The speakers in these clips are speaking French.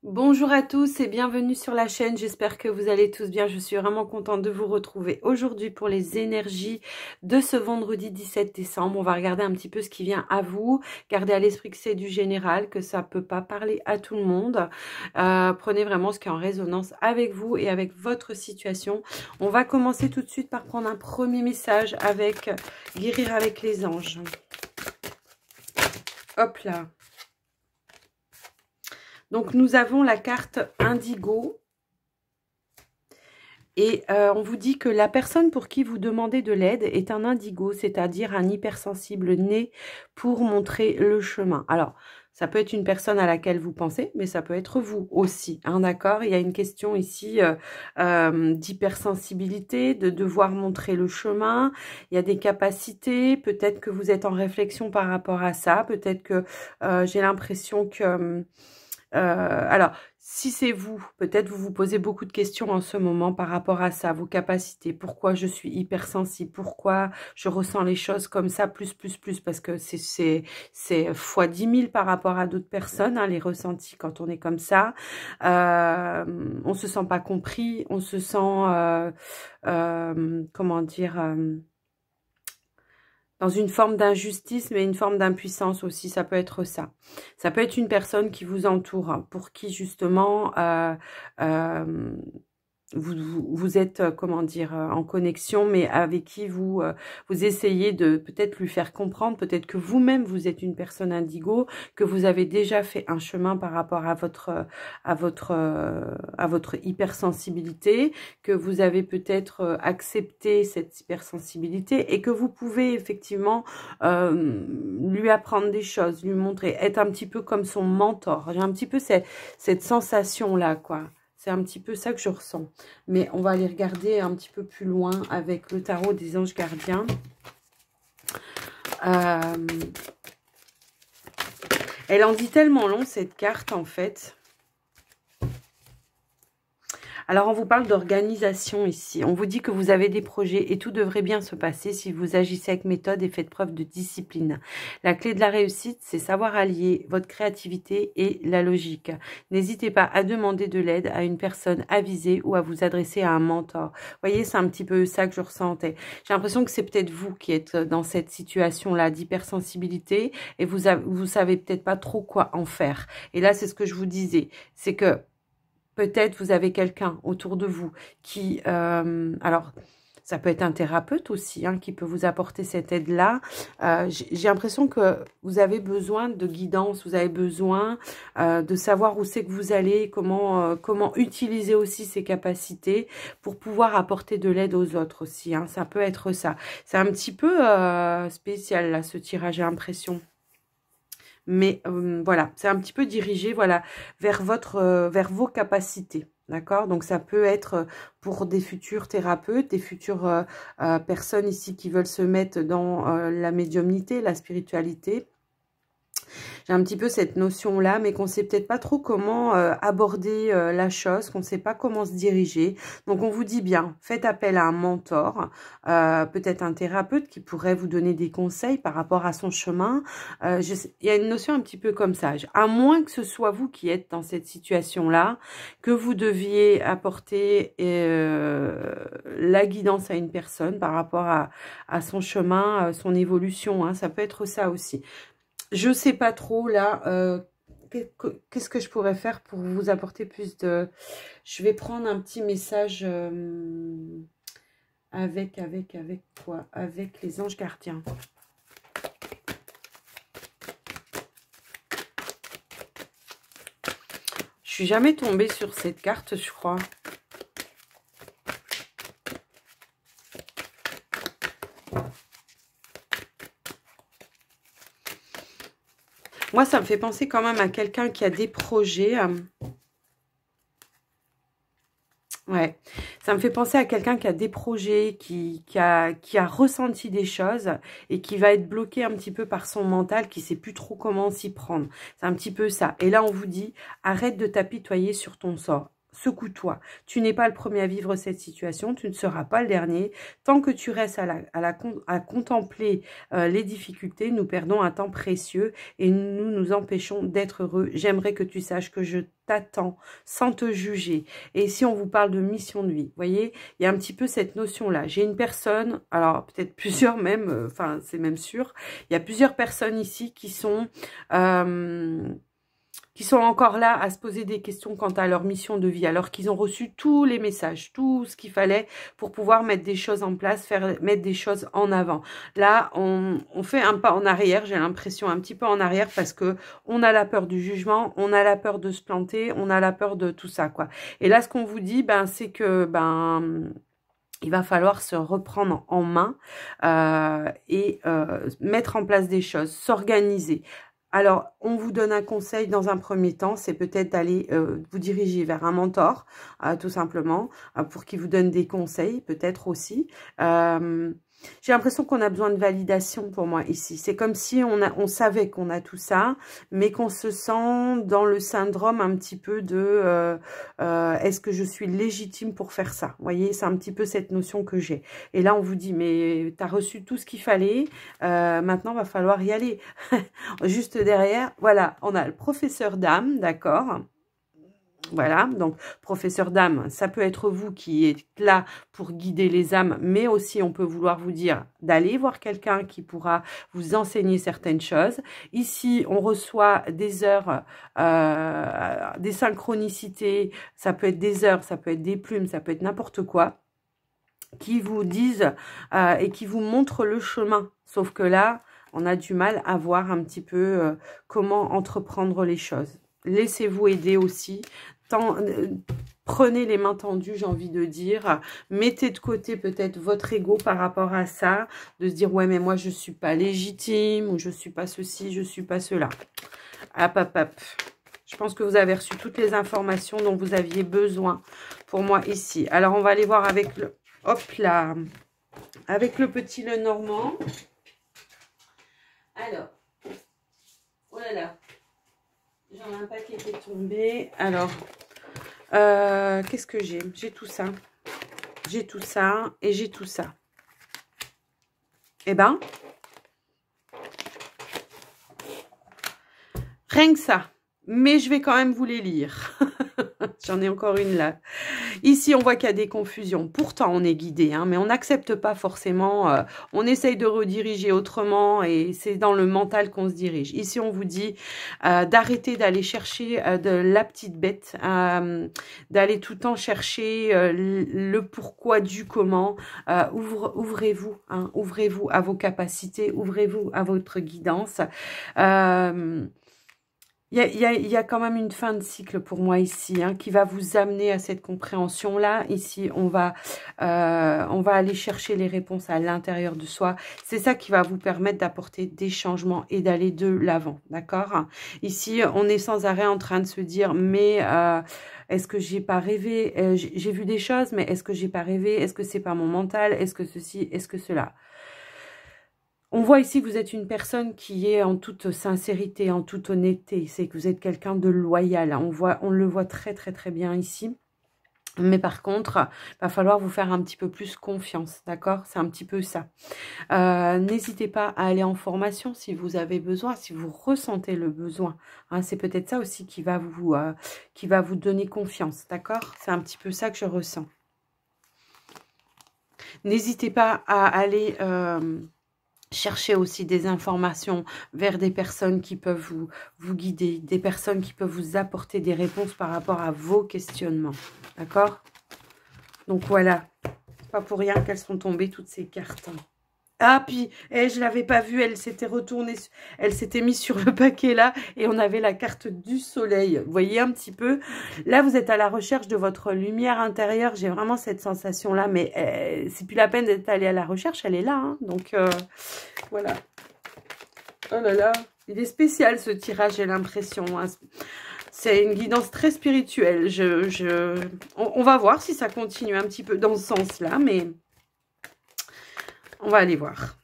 Bonjour à tous et bienvenue sur la chaîne, j'espère que vous allez tous bien, je suis vraiment contente de vous retrouver aujourd'hui pour les énergies de ce vendredi 17 décembre. On va regarder un petit peu ce qui vient à vous, gardez à l'esprit que c'est du général, que ça peut pas parler à tout le monde. Prenez vraiment ce qui est en résonance avec vous et avec votre situation. On va commencer tout de suite par prendre un premier message avec guérir avec les anges. Hop là. Donc, nous avons la carte Indigo. Et on vous dit que la personne pour qui vous demandez de l'aide est un indigo, c'est-à-dire un hypersensible né pour montrer le chemin. Alors, ça peut être une personne à laquelle vous pensez, mais ça peut être vous aussi, hein, d'accord? Il y a une question ici d'hypersensibilité, de devoir montrer le chemin. Il y a des capacités, peut-être que vous êtes en réflexion par rapport à ça, peut-être que j'ai l'impression que... alors, si c'est vous, peut-être vous vous posez beaucoup de questions en ce moment par rapport à ça, vos capacités, pourquoi je suis hypersensible, pourquoi je ressens les choses comme ça, plus, parce que c'est fois 10 000 par rapport à d'autres personnes, hein, les ressentis quand on est comme ça. On se sent pas compris, on se sent, comment dire... dans une forme d'injustice, mais une forme d'impuissance aussi, ça peut être ça. Ça peut être une personne qui vous entoure, hein, pour qui justement vous êtes, comment dire, en connexion, mais avec qui vous essayez de peut-être lui faire comprendre, peut-être que vous-même vous êtes une personne indigo, que vous avez déjà fait un chemin par rapport à votre hypersensibilité, que vous avez peut-être accepté cette hypersensibilité et que vous pouvez effectivement lui apprendre des choses, lui montrer, être un petit peu comme son mentor. J'ai un petit peu cette sensation-là, quoi. C'est un petit peu ça que je ressens. Mais on va aller regarder un petit peu plus loin avec le tarot des anges gardiens. Elle en dit tellement long, cette carte, en fait. Alors, on vous parle d'organisation ici. On vous dit que vous avez des projets et tout devrait bien se passer si vous agissez avec méthode et faites preuve de discipline. La clé de la réussite, c'est savoir allier votre créativité et la logique. N'hésitez pas à demander de l'aide à une personne avisée ou à vous adresser à un mentor. Vous voyez, c'est un petit peu ça que je ressentais. J'ai l'impression que c'est peut-être vous qui êtes dans cette situation-là d'hypersensibilité et vous savez peut-être pas trop quoi en faire. Et là, c'est ce que je vous disais. C'est que peut-être vous avez quelqu'un autour de vous qui... alors, ça peut être un thérapeute aussi, hein, qui peut vous apporter cette aide-là. J'ai l'impression que vous avez besoin de guidance, vous avez besoin de savoir où c'est que vous allez, comment utiliser aussi ces capacités pour pouvoir apporter de l'aide aux autres aussi. Hein. Ça peut être ça. C'est un petit peu spécial, là, ce tirage, j'ai l'impression. Mais voilà, c'est un petit peu dirigé voilà, vers vos capacités. D'accord? Donc, ça peut être pour des futurs thérapeutes, des futures personnes ici qui veulent se mettre dans la médiumnité, la spiritualité. J'ai un petit peu cette notion-là, mais qu'on ne sait peut-être pas trop comment aborder la chose, qu'on ne sait pas comment se diriger. Donc, on vous dit bien, faites appel à un mentor, peut-être un thérapeute qui pourrait vous donner des conseils par rapport à son chemin. Il y a une notion un petit peu comme ça. À moins que ce soit vous qui êtes dans cette situation-là, que vous deviez apporter la guidance à une personne par rapport à son chemin, son évolution. Hein, ça peut être ça aussi. Je sais pas trop là, qu'est-ce que je pourrais faire pour vous apporter plus de... Je vais prendre un petit message avec quoi? Avec les anges gardiens. Je suis jamais tombée sur cette carte, je crois. Moi, ça me fait penser quand même à quelqu'un qui a des projets. Ouais, ça me fait penser à quelqu'un qui a des projets, qui a ressenti des choses et qui va être bloqué un petit peu par son mental, qui sait plus trop comment s'y prendre. C'est un petit peu ça. Et là, on vous dit, arrête de t'apitoyer sur ton sort. secoue-toi. Tu n'es pas le premier à vivre cette situation, tu ne seras pas le dernier. Tant que tu restes à contempler les difficultés, nous perdons un temps précieux et nous nous empêchons d'être heureux. J'aimerais que tu saches que je t'attends sans te juger. Et si on vous parle de mission de vie, vous voyez, il y a un petit peu cette notion-là. J'ai une personne, alors peut-être plusieurs même, enfin c'est même sûr, il y a plusieurs personnes ici qui sont encore là à se poser des questions quant à leur mission de vie, alors qu'ils ont reçu tous les messages, tout ce qu'il fallait pour pouvoir mettre des choses en place, mettre des choses en avant. Là, on fait un pas en arrière, j'ai l'impression un petit peu en arrière, parce que on a la peur du jugement, on a la peur de se planter, on a la peur de tout ça, quoi. Et là, ce qu'on vous dit, ben, c'est que, il va falloir se reprendre en main et mettre en place des choses, s'organiser. Alors, on vous donne un conseil dans un premier temps, c'est peut-être d'aller vous diriger vers un mentor, tout simplement, pour qu'il vous donne des conseils, peut-être aussi. J'ai l'impression qu'on a besoin de validation pour moi ici. C'est comme si on savait qu'on a tout ça, mais qu'on se sent dans le syndrome un petit peu de est-ce que je suis légitime pour faire ça? Vous voyez, c'est un petit peu cette notion que j'ai. Et là, on vous dit, mais tu as reçu tout ce qu'il fallait, maintenant, va falloir y aller. Juste derrière, voilà, on a le professeur d'âme, d'accord? Voilà, donc professeur d'âme, ça peut être vous qui êtes là pour guider les âmes, mais aussi on peut vouloir vous dire d'aller voir quelqu'un qui pourra vous enseigner certaines choses. Ici, on reçoit des heures, des synchronicités, ça peut être des heures, ça peut être des plumes, ça peut être n'importe quoi, qui vous disent et qui vous montrent le chemin. Sauf que là, on a du mal à voir un petit peu comment entreprendre les choses. Laissez-vous aider aussi. Prenez les mains tendues, j'ai envie de dire. Mettez de côté peut-être votre ego par rapport à ça. De se dire, ouais, mais moi, je ne suis pas légitime. Ou je ne suis pas ceci, je ne suis pas cela. Hop, hop, hop. Je pense que vous avez reçu toutes les informations dont vous aviez besoin pour moi ici. Alors, on va aller voir avec le... Hop là. Avec le petit Lenormand. Alors. Oh là là. J'en ai un paquet qui est tombé. Alors, qu'est-ce que j'ai? J'ai tout ça. J'ai tout ça et j'ai tout ça. Eh ben, rien que ça. Mais je vais quand même vous les lire. J'en ai encore une là. Ici, on voit qu'il y a des confusions. Pourtant, on est guidé, hein, mais on n'accepte pas forcément. On essaye de rediriger autrement et c'est dans le mental qu'on se dirige. Ici, on vous dit d'arrêter d'aller chercher de la petite bête, d'aller tout le temps chercher le pourquoi du comment. Ouvrez-vous, hein, ouvrez-vous à vos capacités, ouvrez-vous à votre guidance. Il y a quand même une fin de cycle pour moi ici, hein, qui va vous amener à cette compréhension-là. Ici, on va aller chercher les réponses à l'intérieur de soi. C'est ça qui va vous permettre d'apporter des changements et d'aller de l'avant, d'accord? Ici, on est sans arrêt en train de se dire, mais est-ce que j'ai pas rêvé? J'ai vu des choses, mais est-ce que j'ai pas rêvé? Est-ce que c'est pas mon mental? Est-ce que ceci? Est-ce que cela? On voit ici que vous êtes une personne qui est en toute sincérité, en toute honnêteté. C'est que vous êtes quelqu'un de loyal. On le voit très très très bien ici. Mais par contre, il va falloir vous faire un petit peu plus confiance, d'accord? C'est un petit peu ça. N'hésitez pas à aller en formation si vous avez besoin, si vous ressentez le besoin. Hein, c'est peut-être ça aussi qui va vous donner confiance, d'accord? C'est un petit peu ça que je ressens. N'hésitez pas à aller... cherchez aussi des informations vers des personnes qui peuvent vous guider, des personnes qui peuvent vous apporter des réponses par rapport à vos questionnements. D'accord? Donc voilà, c'est pas pour rien qu'elles sont tombées toutes ces cartes. Ah, puis, je l'avais pas vue, elle s'était retournée, elle s'était mise sur le paquet là, et on avait la carte du soleil. Vous voyez un petit peu? Là, vous êtes à la recherche de votre lumière intérieure. J'ai vraiment cette sensation-là, mais c'est plus la peine d'être allé à la recherche, elle est là. Hein, donc, voilà. Oh là là, il est spécial ce tirage, j'ai l'impression. Hein. C'est une guidance très spirituelle. On va voir si ça continue un petit peu dans ce sens-là, mais... On va aller voir.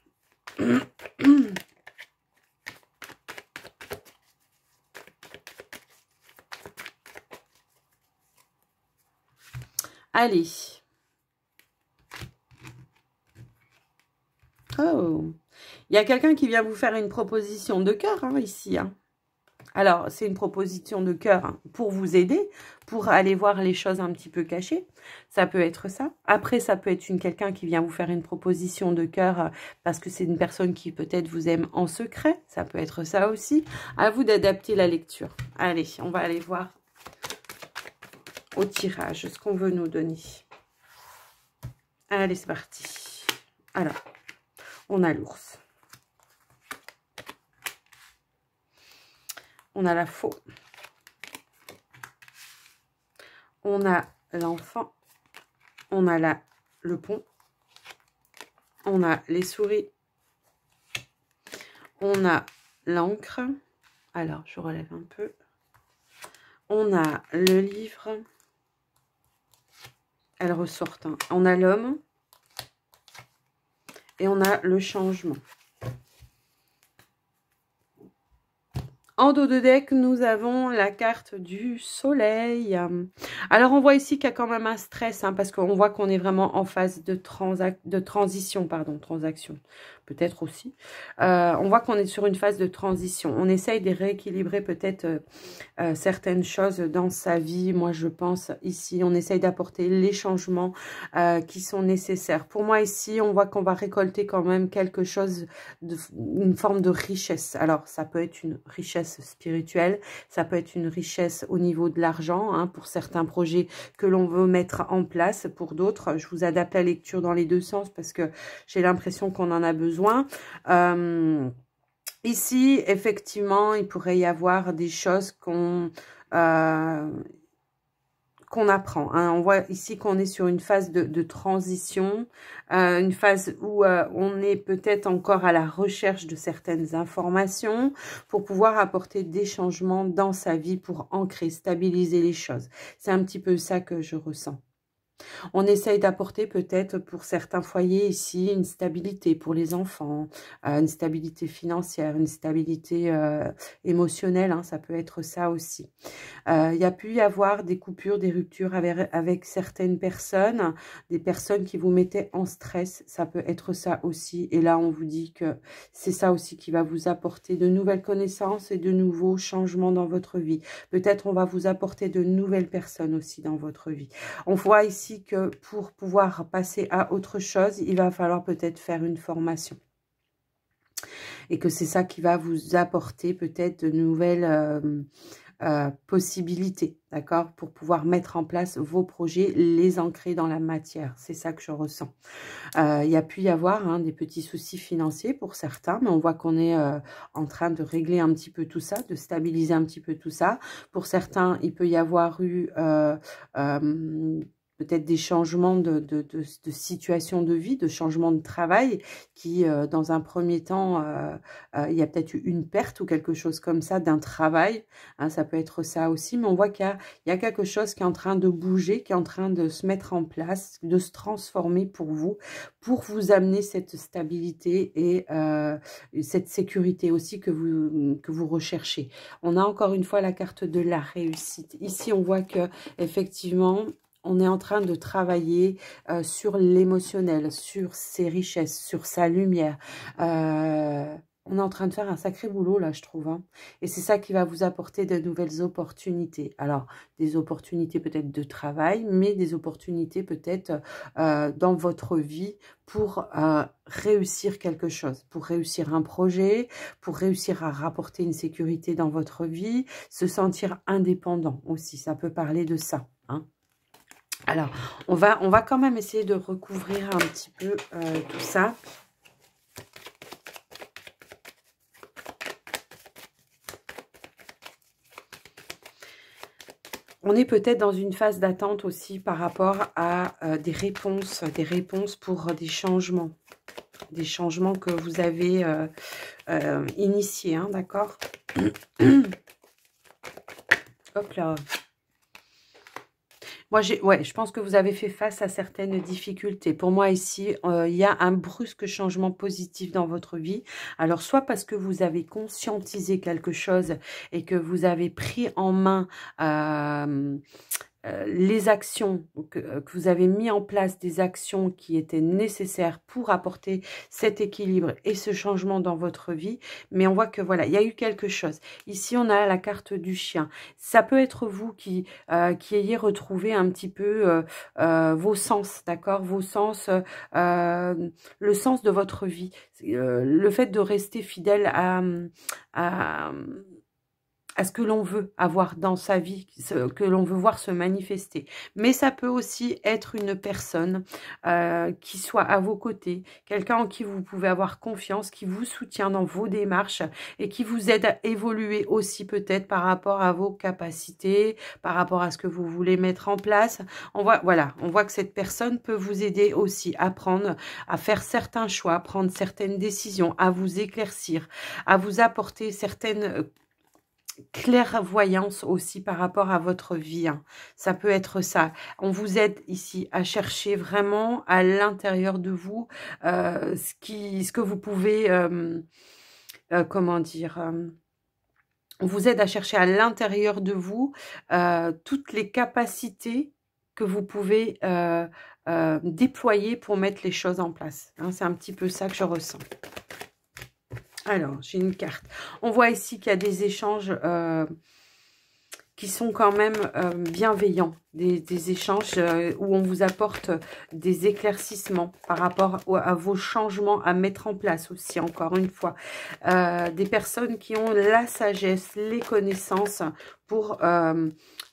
Allez. Oh, il y a quelqu'un qui vient vous faire une proposition de cœur hein, ici. Hein. Alors, c'est une proposition de cœur hein, pour vous aider, pour aller voir les choses un petit peu cachées. Ça peut être ça. Après, ça peut être quelqu'un qui vient vous faire une proposition de cœur parce que c'est une personne qui peut-être vous aime en secret. Ça peut être ça aussi. À vous d'adapter la lecture. Allez, on va aller voir au tirage ce qu'on veut nous donner. Allez, c'est parti. Alors, on a l'ours. On a la faux. On a l'enfant. On a le pont. On a les souris. On a l'encre. Alors, je relève un peu. On a le livre. Elle ressort. Hein. On a l'homme. Et on a le changement. En dos de deck, nous avons la carte du soleil. Alors, on voit ici qu'il y a quand même un stress, hein, parce qu'on voit qu'on est vraiment en phase de transition, transaction, peut-être aussi. On voit qu'on est sur une phase de transition. On essaye de rééquilibrer peut-être certaines choses dans sa vie. Moi, je pense ici, on essaye d'apporter les changements qui sont nécessaires. Pour moi, ici, on voit qu'on va récolter quand même quelque chose, une forme de richesse. Alors, ça peut être une richesse spirituelle, ça peut être une richesse au niveau de l'argent, hein, pour certains projets que l'on veut mettre en place. Pour d'autres, je vous adapte la lecture dans les deux sens parce que j'ai l'impression qu'on en a besoin. Ici, effectivement, il pourrait y avoir des choses qu'on apprend. Hein. On voit ici qu'on est sur une phase de transition, une phase où on est peut-être encore à la recherche de certaines informations pour pouvoir apporter des changements dans sa vie pour ancrer, stabiliser les choses. C'est un petit peu ça que je ressens. On essaye d'apporter peut-être pour certains foyers ici une stabilité pour les enfants, une stabilité financière, une stabilité émotionnelle, hein, ça peut être ça aussi. Il y a pu y avoir des coupures, des ruptures avec certaines personnes, des personnes qui vous mettaient en stress, ça peut être ça aussi. Et là, on vous dit que c'est ça aussi qui va vous apporter de nouvelles connaissances et de nouveaux changements dans votre vie. Peut-être on va vous apporter de nouvelles personnes aussi dans votre vie. On voit ici que pour pouvoir passer à autre chose, il va falloir peut-être faire une formation. Et que c'est ça qui va vous apporter peut-être de nouvelles possibilités, d'accord, pour pouvoir mettre en place vos projets, les ancrer dans la matière. C'est ça que je ressens. Il y a pu y avoir hein, des petits soucis financiers pour certains, mais on voit qu'on est en train de régler un petit peu tout ça, de stabiliser un petit peu tout ça. Pour certains, il peut y avoir eu peut-être des changements de situation de vie, de changement de travail qui, dans un premier temps, il y a peut-être eu une perte ou quelque chose comme ça d'un travail. Hein, ça peut être ça aussi, mais on voit qu'il y a quelque chose qui est en train de bouger, qui est en train de se mettre en place, de se transformer pour vous amener cette stabilité et cette sécurité aussi que vous recherchez. On a encore une fois la carte de la réussite. Ici, on voit que effectivement, on est en train de travailler sur l'émotionnel, sur ses richesses, sur sa lumière. On est en train de faire un sacré boulot, là, je trouve. Hein. Et c'est ça qui va vous apporter de nouvelles opportunités. Alors, des opportunités peut-être de travail, mais des opportunités peut-être dans votre vie pour réussir quelque chose, pour réussir un projet, pour réussir à rapporter une sécurité dans votre vie, se sentir indépendant aussi. Ça peut parler de ça, hein. Alors, on va quand même essayer de recouvrir un petit peu tout ça. On est peut-être dans une phase d'attente aussi par rapport à des réponses pour des changements que vous avez initiés, hein, d'accord? Hop là. Moi, je pense que vous avez fait face à certaines difficultés. Pour moi, ici, il y a un brusque changement positif dans votre vie. Alors, soit parce que vous avez conscientisé quelque chose et que vous avez pris en main les actions que vous avez mis en place, des actions qui étaient nécessaires pour apporter cet équilibre et ce changement dans votre vie. Mais on voit que voilà, il y a eu quelque chose. Ici, on a la carte du chien. Ça peut être vous qui ayez retrouvé un petit peu vos sens, d'accord? Vos sens, le sens de votre vie. Le fait de rester fidèle à ce que l'on veut avoir dans sa vie, ce que l'on veut voir se manifester. Mais ça peut aussi être une personne qui soit à vos côtés, quelqu'un en qui vous pouvez avoir confiance, qui vous soutient dans vos démarches et qui vous aide à évoluer aussi peut-être par rapport à vos capacités, par rapport à ce que vous voulez mettre en place. On voit, voilà, on voit que cette personne peut vous aider aussi à prendre, à faire certains choix, à prendre certaines décisions, à vous éclaircir, à vous apporter certaines clairvoyance aussi par rapport à votre vie. Hein. Ça peut être ça. On vous aide ici à chercher vraiment à l'intérieur de vous ce que vous pouvez, comment dire, on vous aide à chercher à l'intérieur de vous toutes les capacités que vous pouvez déployer pour mettre les choses en place. Hein, c'est un petit peu ça que je ressens. Alors, j'ai une carte. On voit ici qu'il y a des échanges qui sont quand même bienveillants. Des échanges où on vous apporte des éclaircissements par rapport à vos changements à mettre en place aussi, encore une fois. Des personnes qui ont la sagesse, les connaissances pour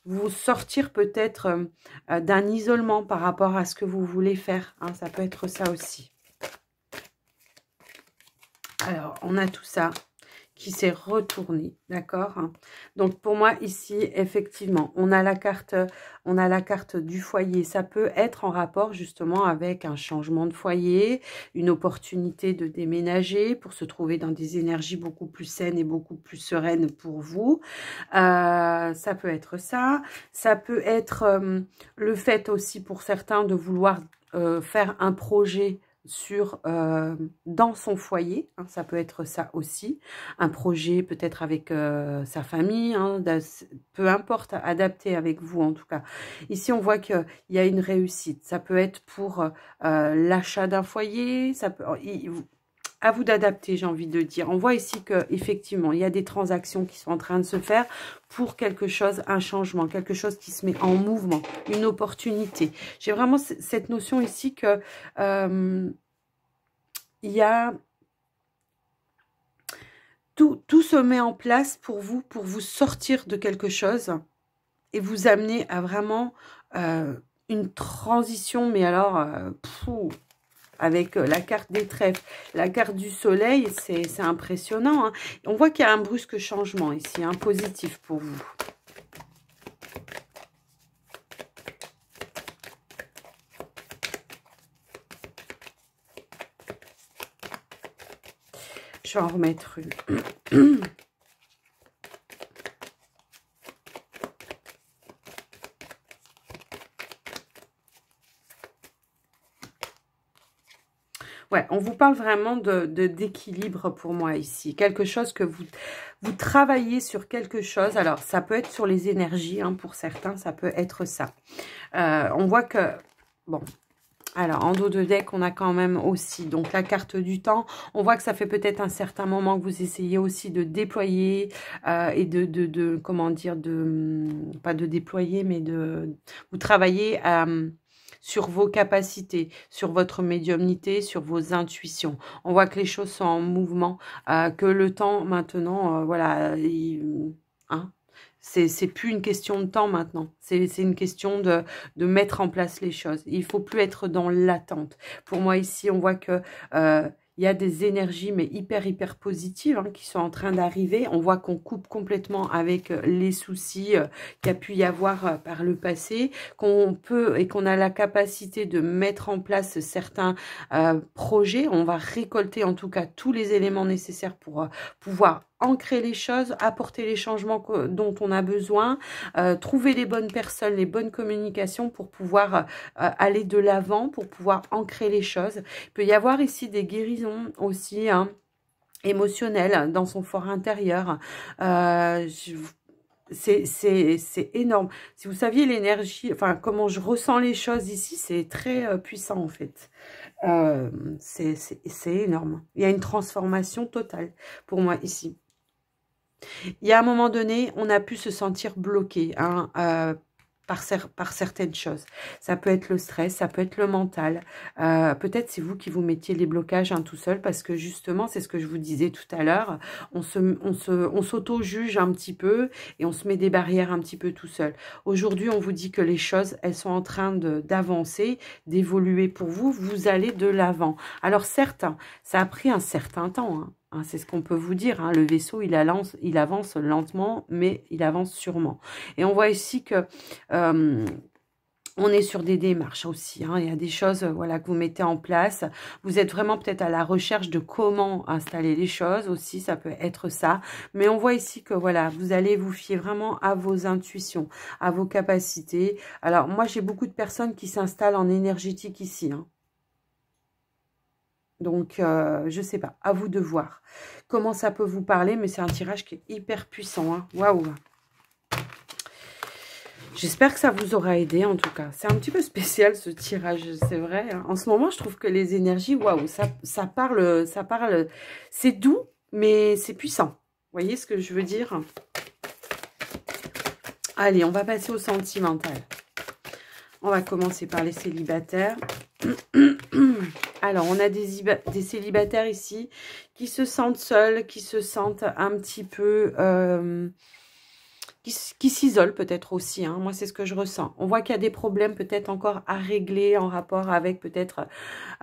vous sortir peut-être d'un isolement par rapport à ce que vous voulez faire. Hein, ça peut être ça aussi. Alors, on a tout ça qui s'est retourné, d'accord? Donc, pour moi, ici, effectivement, on a la carte du foyer. Ça peut être en rapport, justement, avec un changement de foyer, une opportunité de déménager pour se trouver dans des énergies beaucoup plus saines et beaucoup plus sereines pour vous. Ça peut être ça. Ça peut être le fait aussi, pour certains, de vouloir faire un projet dans son foyer, hein, ça peut être ça aussi, un projet peut-être avec sa famille, hein, peu importe, adapté avec vous en tout cas. Ici on voit qu'il y a une réussite, ça peut être pour l'achat d'un foyer, ça peut, à vous d'adapter, j'ai envie de dire. On voit ici que effectivement il y a des transactions qui sont en train de se faire pour quelque chose, un changement, quelque chose qui se met en mouvement, une opportunité. J'ai vraiment cette notion ici que il y a tout se met en place pour vous sortir de quelque chose et vous amener à vraiment une transition, mais alors avec la carte des trèfles, la carte du soleil, c'est impressionnant. Hein. On voit qu'il y a un brusque changement ici, un positif pour vous. Je vais en remettre une. Ouais, on vous parle vraiment d'équilibre pour moi ici. Quelque chose que vous travaillez sur quelque chose. Alors, ça peut être sur les énergies, hein, pour certains, ça peut être ça. On voit que, bon, alors en dos de deck, on a quand même aussi donc la carte du temps. On voit que ça fait peut-être un certain moment que vous essayez aussi de déployer et comment dire, pas de déployer, mais vous travaillez sur vos capacités, sur votre médiumnité, sur vos intuitions. On voit que les choses sont en mouvement, que le temps maintenant, voilà, hein, c'est plus une question de temps maintenant. C'est une question de mettre en place les choses. Il faut plus être dans l'attente. Pour moi, ici, on voit que il y a des énergies, mais hyper positives, hein, qui sont en train d'arriver. On voit qu'on coupe complètement avec les soucis qu'il y a pu y avoir par le passé, qu'on peut et qu'on a la capacité de mettre en place certains projets. On va récolter en tout cas tous les éléments nécessaires pour pouvoir ancrer les choses, apporter les changements dont on a besoin, trouver les bonnes personnes, les bonnes communications pour pouvoir aller de l'avant, pour pouvoir ancrer les choses. Il peut y avoir ici des guérisons aussi, hein, émotionnelles dans son fort intérieur. C'est énorme. Si vous saviez l'énergie, enfin, comment je ressens les choses ici, c'est très puissant, en fait. C'est énorme. Il y a une transformation totale pour moi ici. Il y a un moment donné, on a pu se sentir bloqué, hein, par certaines choses. Ça peut être le stress, ça peut être le mental. Peut-être c'est vous qui vous mettiez les blocages, hein, tout seul, parce que justement, c'est ce que je vous disais tout à l'heure, on s'auto-juge un petit peu et on se met des barrières un petit peu tout seul. Aujourd'hui, on vous dit que les choses, elles sont en train d'avancer, d'évoluer pour vous. Vous allez de l'avant. Alors certes, ça a pris un certain temps, hein. C'est ce qu'on peut vous dire, hein. Le vaisseau, il avance lentement, mais il avance sûrement. Et on voit ici que on est sur des démarches aussi, hein. Il y a des choses, voilà, que vous mettez en place. Vous êtes vraiment peut-être à la recherche de comment installer les choses aussi, ça peut être ça. Mais on voit ici que, voilà, vous allez vous fier vraiment à vos intuitions, à vos capacités. Alors, moi, j'ai beaucoup de personnes qui s'installent en énergétique ici, hein. Donc, je sais pas, à vous de voir comment ça peut vous parler, mais c'est un tirage qui est hyper puissant, hein. Waouh! J'espère que ça vous aura aidé, en tout cas. C'est un petit peu spécial, ce tirage, c'est vrai, hein. En ce moment, je trouve que les énergies, waouh, ça parle, c'est doux, mais c'est puissant. Vous voyez ce que je veux dire? Allez, on va passer au sentimental. On va commencer par les célibataires. Alors, on a des célibataires ici qui se sentent seuls, qui se sentent un petit peu... qui s'isolent peut-être aussi, hein. Moi, c'est ce que je ressens. On voit qu'il y a des problèmes peut-être encore à régler en rapport avec peut-être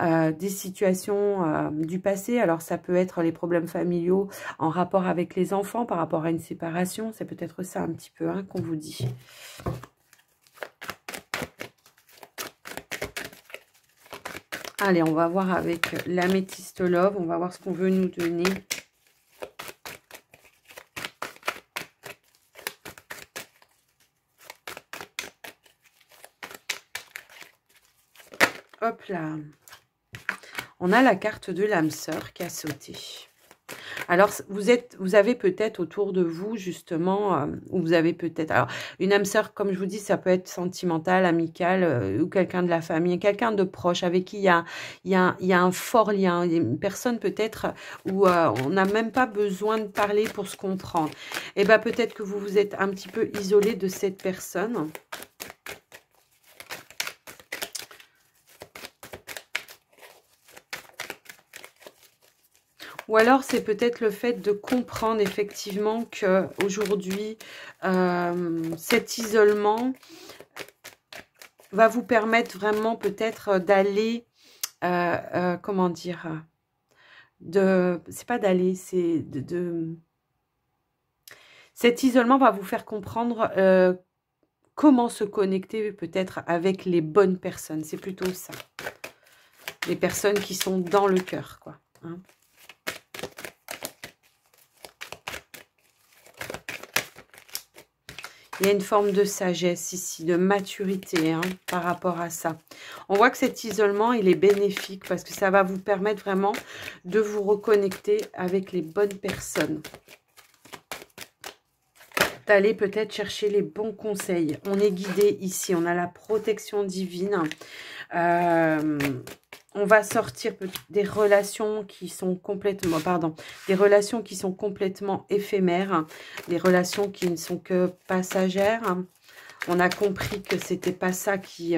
des situations du passé. Alors, ça peut être les problèmes familiaux en rapport avec les enfants, par rapport à une séparation. C'est peut-être ça un petit peu, hein, qu'on vous dit. Allez, on va voir avec l'améthyste love. On va voir ce qu'on veut nous donner. Hop là. On a la carte de l'âme sœur qui a sauté. Alors, vous avez peut-être autour de vous, justement, ou vous avez peut-être... Alors, une âme sœur, comme je vous dis, ça peut être sentimental, amical, ou quelqu'un de la famille, quelqu'un de proche, avec qui il y a un fort lien, une personne peut-être où on n'a même pas besoin de parler pour se comprendre. Et bien, peut-être que vous vous êtes un petit peu isolé de cette personne. Ou alors, c'est peut-être le fait de comprendre effectivement qu'aujourd'hui, cet isolement va vous permettre vraiment peut-être d'aller, comment dire, c'est pas d'aller, c'est cet isolement va vous faire comprendre comment se connecter peut-être avec les bonnes personnes. C'est plutôt ça. Les personnes qui sont dans le cœur, quoi, hein. Il y a une forme de sagesse ici, de maturité, hein, par rapport à ça. On voit que cet isolement, il est bénéfique parce que ça va vous permettre vraiment de vous reconnecter avec les bonnes personnes. D'aller peut-être chercher les bons conseils. On est guidé ici, on a la protection divine. On va sortir des relations qui sont complètement, des relations qui sont complètement éphémères, des relations qui ne sont que passagères. On a compris que c'était pas ça qui...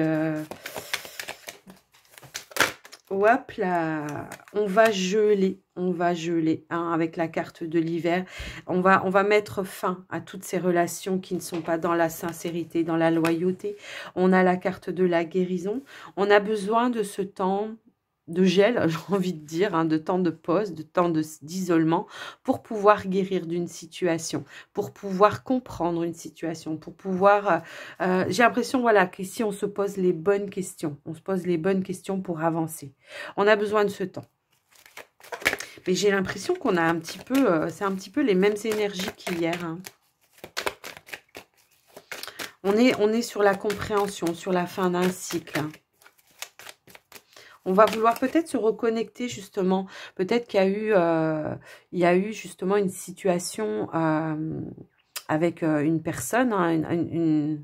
Hop là, on va geler, hein, avec la carte de l'hiver. On va mettre fin à toutes ces relations qui ne sont pas dans la sincérité, dans la loyauté. On a la carte de la guérison. On a besoin de ce temps de gel, j'ai envie de dire, hein, de temps de pause, de temps d'isolement, pour pouvoir guérir d'une situation, pour pouvoir comprendre une situation, pour pouvoir... j'ai l'impression, voilà, qu'ici, on se pose les bonnes questions. On se pose les bonnes questions pour avancer. On a besoin de ce temps. Mais j'ai l'impression qu'on a un petit peu... c'est un petit peu les mêmes énergies qu'hier, hein. On est sur la compréhension, sur la fin d'un cycle, hein. On va vouloir peut-être se reconnecter justement. Peut-être qu'il y a eu justement une situation avec une personne, hein,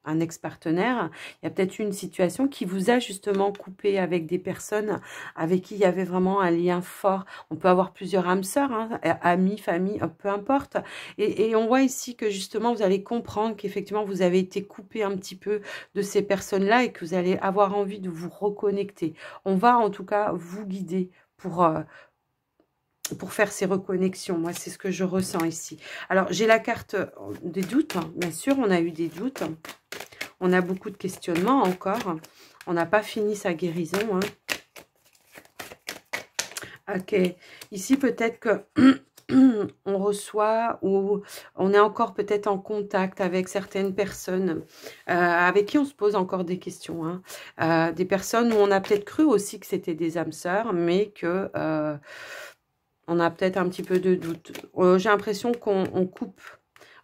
un ex-partenaire, il y a peut-être une situation qui vous a justement coupé avec des personnes avec qui il y avait vraiment un lien fort. On peut avoir plusieurs âmes sœurs, hein, amis, famille, peu importe. Et on voit ici que justement, vous allez comprendre qu'effectivement, vous avez été coupé un petit peu de ces personnes-là et que vous allez avoir envie de vous reconnecter. On va en tout cas vous guider pour faire ces reconnexions. Moi, c'est ce que je ressens ici. Alors, j'ai la carte des doutes, hein. Bien sûr, on a eu des doutes. On a beaucoup de questionnements encore. On n'a pas fini sa guérison. Hein. Ok. Ici, peut-être que on reçoit ou on est encore peut-être en contact avec certaines personnes avec qui on se pose encore des questions. Hein. Des personnes où on a peut-être cru aussi que c'était des âmes sœurs, mais que on a peut-être un petit peu de doute. J'ai l'impression qu'on coupe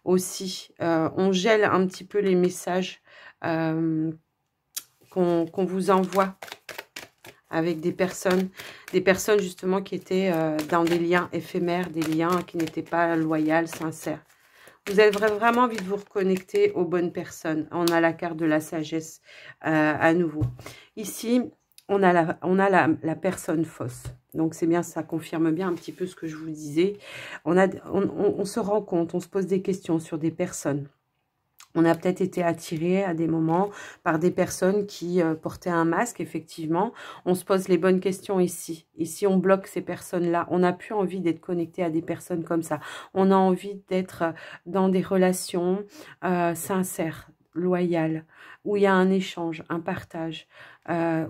aussi, on gèle un petit peu les messages qu'on vous envoie avec des personnes justement qui étaient dans des liens éphémères, des liens qui n'étaient pas loyaux, sincères. Vous avez vraiment envie de vous reconnecter aux bonnes personnes. On a la carte de la sagesse à nouveau. Ici, on a la personne fausse. Donc, c'est bien, ça confirme bien un petit peu ce que je vous disais. On se rend compte, on se pose des questions sur des personnes. On a peut-être été attiré à des moments par des personnes qui portaient un masque, effectivement. On se pose les bonnes questions ici. Ici, on bloque ces personnes-là. On n'a plus envie d'être connecté à des personnes comme ça. On a envie d'être dans des relations sincères, loyales, où il y a un échange, un partage,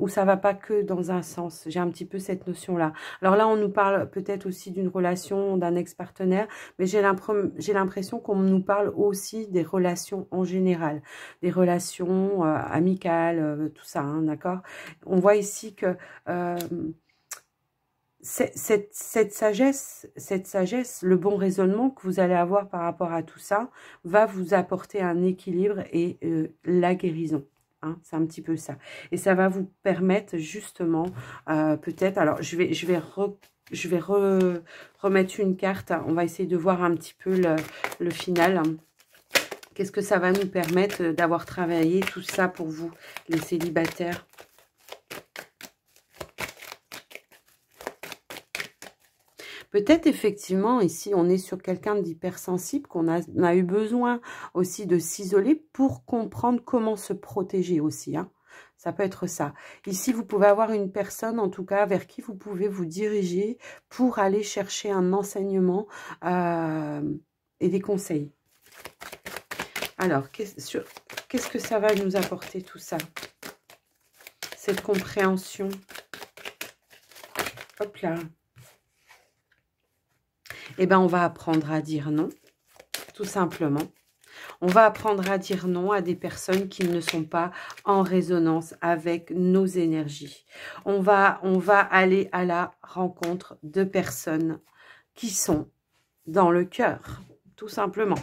où ça va pas que dans un sens. J'ai un petit peu cette notion-là. Alors là, on nous parle peut-être aussi d'une relation d'un ex-partenaire, mais j'ai l'impression qu'on nous parle aussi des relations en général, des relations amicales, tout ça, hein, d'accord? On voit ici que cette sagesse, le bon raisonnement que vous allez avoir par rapport à tout ça, va vous apporter un équilibre et la guérison. Hein, c'est un petit peu ça. Et ça va vous permettre justement, peut-être, alors je vais remettre une carte. On va essayer de voir un petit peu le final. Qu'est-ce que ça va nous permettre d'avoir travaillé tout ça pour vous, les célibataires? Peut-être effectivement, ici, on est sur quelqu'un d'hypersensible, qu'on a eu besoin aussi de s'isoler pour comprendre comment se protéger aussi. Hein. Ça peut être ça. Ici, vous pouvez avoir une personne, en tout cas, vers qui vous pouvez vous diriger pour aller chercher un enseignement et des conseils. Alors, qu'est-ce que ça va nous apporter tout ça? Cette compréhension. Hop là. Eh bien, on va apprendre à dire non, tout simplement. On va apprendre à dire non à des personnes qui ne sont pas en résonance avec nos énergies. On va aller à la rencontre de personnes qui sont dans le cœur, tout simplement.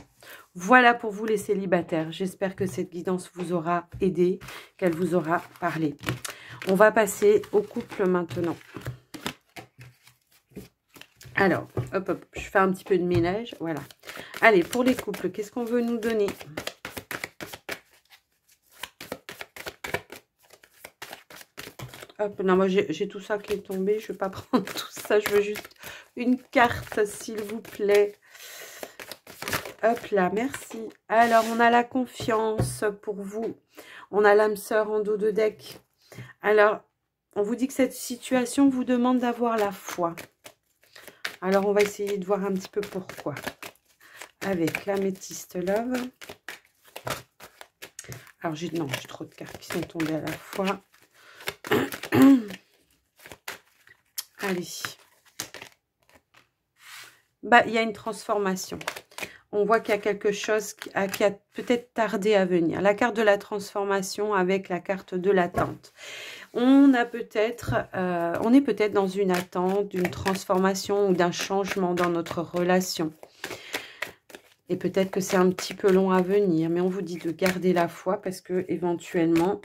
Voilà pour vous les célibataires. J'espère que cette guidance vous aura aidé, qu'elle vous aura parlé. On va passer au couple maintenant. Alors, hop, hop, je fais un petit peu de ménage, voilà. Allez, pour les couples, qu'est-ce qu'on veut nous donner? Hop, non, moi j'ai tout ça qui est tombé, je ne vais pas prendre tout ça, je veux juste une carte, s'il vous plaît. Hop là, merci. Alors, on a la confiance pour vous. On a l'âme sœur en dos de deck. Alors, on vous dit que cette situation vous demande d'avoir la foi. Alors, on va essayer de voir un petit peu pourquoi. Avec l'améthyste love. Alors, j'ai trop de cartes qui sont tombées à la fois. Allez. Bah, il y a une transformation. On voit qu'il y a quelque chose qui a peut-être tardé à venir. La carte de la transformation avec la carte de l'attente. On est peut-être dans une attente, d'une transformation ou d'un changement dans notre relation. Et peut-être que c'est un petit peu long à venir, mais on vous dit de garder la foi parce que éventuellement,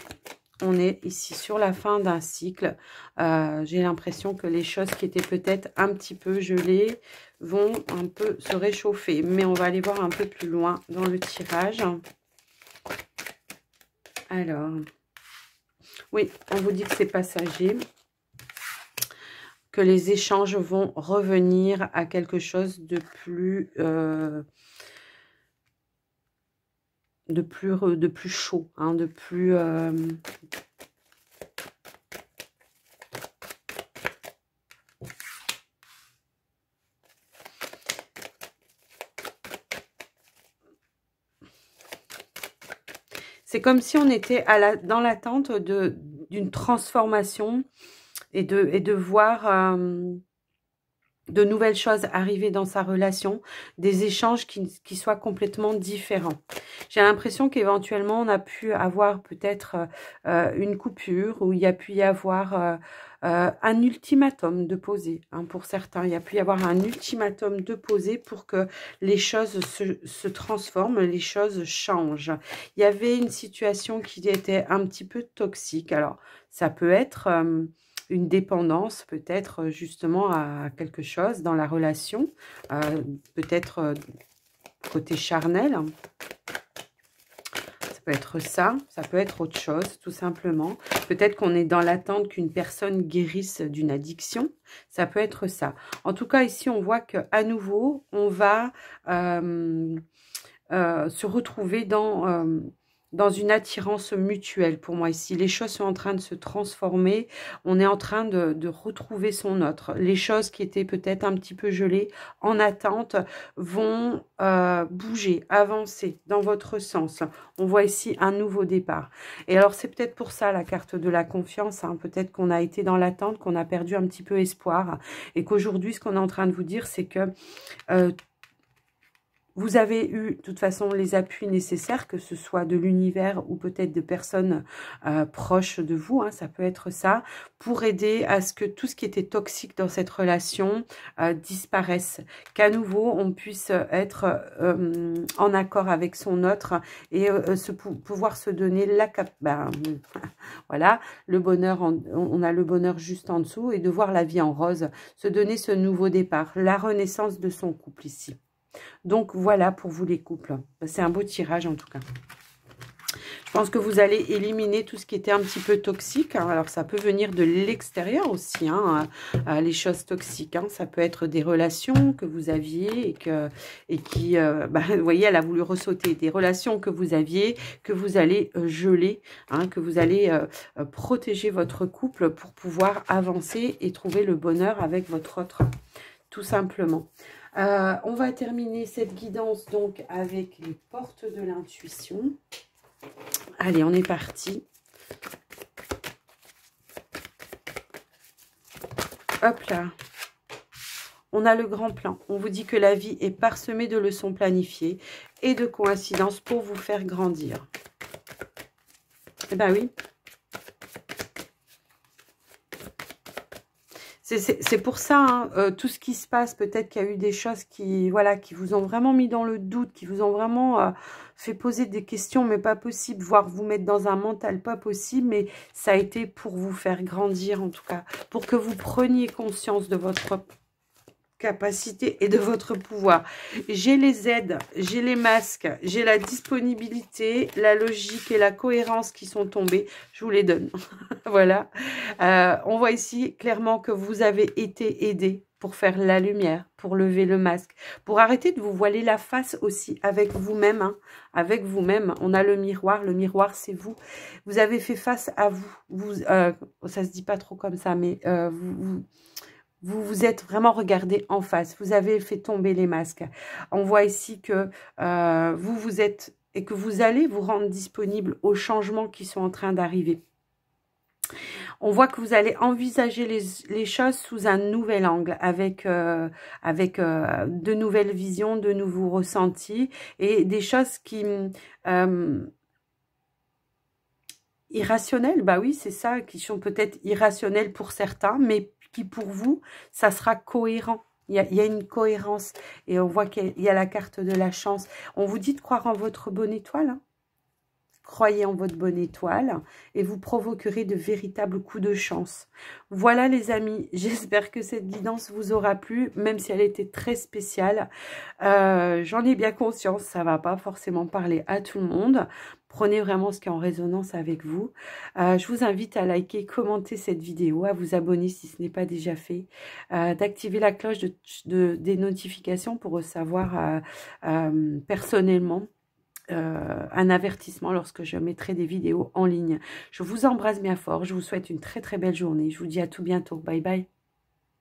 On est ici sur la fin d'un cycle. J'ai l'impression que les choses qui étaient peut-être un petit peu gelées vont un peu se réchauffer. Mais on va aller voir un peu plus loin dans le tirage. Alors, oui, on vous dit que c'est passager. Que les échanges vont revenir à quelque chose de plus chaud, hein, de plus c'est comme si on était dans l'attente d'une transformation et de voir de nouvelles choses arriver dans sa relation, des échanges qui soient complètement différents. J'ai l'impression qu'éventuellement, on a pu avoir peut-être une coupure, où il y a pu y avoir un ultimatum de poser, hein, pour certains. Il y a pu y avoir un ultimatum de poser pour que les choses se transforment, les choses changent. Il y avait une situation qui était un petit peu toxique. Alors, ça peut être une dépendance peut-être justement à quelque chose dans la relation, peut-être côté charnel. Ça peut être ça peut être autre chose tout simplement. Peut-être qu'on est dans l'attente qu'une personne guérisse d'une addiction, ça peut être ça. En tout cas ici on voit qu'à nouveau on va se retrouver dans une attirance mutuelle pour moi ici. Les choses sont en train de se transformer. On est en train de retrouver son autre. Les choses qui étaient peut-être un petit peu gelées en attente vont bouger, avancer dans votre sens. On voit ici un nouveau départ. Et alors, c'est peut-être pour ça la carte de la confiance. Hein. Peut-être qu'on a été dans l'attente, qu'on a perdu un petit peu espoir. Et qu'aujourd'hui, ce qu'on est en train de vous dire, c'est que vous avez eu, de toute façon, les appuis nécessaires, que ce soit de l'univers ou peut-être de personnes proches de vous, hein, ça peut être ça, pour aider à ce que tout ce qui était toxique dans cette relation disparaisse. Qu'à nouveau, on puisse être en accord avec son autre et pouvoir se donner voilà, le bonheur, on a le bonheur juste en dessous et de voir la vie en rose, se donner ce nouveau départ, la renaissance de son couple ici. Donc, voilà pour vous les couples. C'est un beau tirage en tout cas. Je pense que vous allez éliminer tout ce qui était un petit peu toxique. Alors, ça peut venir de l'extérieur aussi, hein, les choses toxiques. Hein. Ça peut être des relations que vous aviez et qui, vous voyez, elle a voulu ressauter. Des relations que vous aviez, que vous allez geler, hein, que vous allez protéger votre couple pour pouvoir avancer et trouver le bonheur avec votre autre, tout simplement. On va terminer cette guidance donc avec les portes de l'intuition. Allez, on est parti. Hop là. On a le grand plan. On vous dit que la vie est parsemée de leçons planifiées et de coïncidences pour vous faire grandir. Eh bien oui. C'est pour ça, hein, tout ce qui se passe, peut-être qu'il y a eu des choses qui, voilà, qui vous ont vraiment mis dans le doute, qui vous ont vraiment fait poser des questions, mais pas possible, voire vous mettre dans un mental pas possible, mais ça a été pour vous faire grandir en tout cas, pour que vous preniez conscience de votre capacité et de votre pouvoir. J'ai les aides, j'ai les masques, j'ai la disponibilité, la logique et la cohérence qui sont tombées. Je vous les donne. Voilà. On voit ici clairement que vous avez été aidé pour faire la lumière, pour lever le masque, pour arrêter de vous voiler la face aussi avec vous-même. Hein, avec vous-même, on a le miroir c'est vous. Vous avez fait face à vous. Ça se dit pas trop comme ça, mais vous vous êtes vraiment regardé en face. Vous avez fait tomber les masques. On voit ici que vous êtes et que vous allez vous rendre disponible aux changements qui sont en train d'arriver. On voit que vous allez envisager les choses sous un nouvel angle, avec de nouvelles visions, de nouveaux ressentis et des choses qui... irrationnelles, bah oui, c'est ça, qui sont peut-être irrationnelles pour certains, mais qui pour vous, ça sera cohérent. Il y a une cohérence et on voit qu'il y a la carte de la chance. On vous dit de croire en votre bonne étoile. Hein. croyez en votre bonne étoile et vous provoquerez de véritables coups de chance. Voilà les amis, j'espère que cette guidance vous aura plu, même si elle était très spéciale. J'en ai bien conscience, ça ne va pas forcément parler à tout le monde. Prenez vraiment ce qui est en résonance avec vous. Je vous invite à liker, commenter cette vidéo, à vous abonner si ce n'est pas déjà fait, d'activer la cloche des notifications pour recevoir personnellement un avertissement lorsque je mettrai des vidéos en ligne. Je vous embrasse bien fort. Je vous souhaite une très très belle journée. Je vous dis à tout bientôt. Bye bye.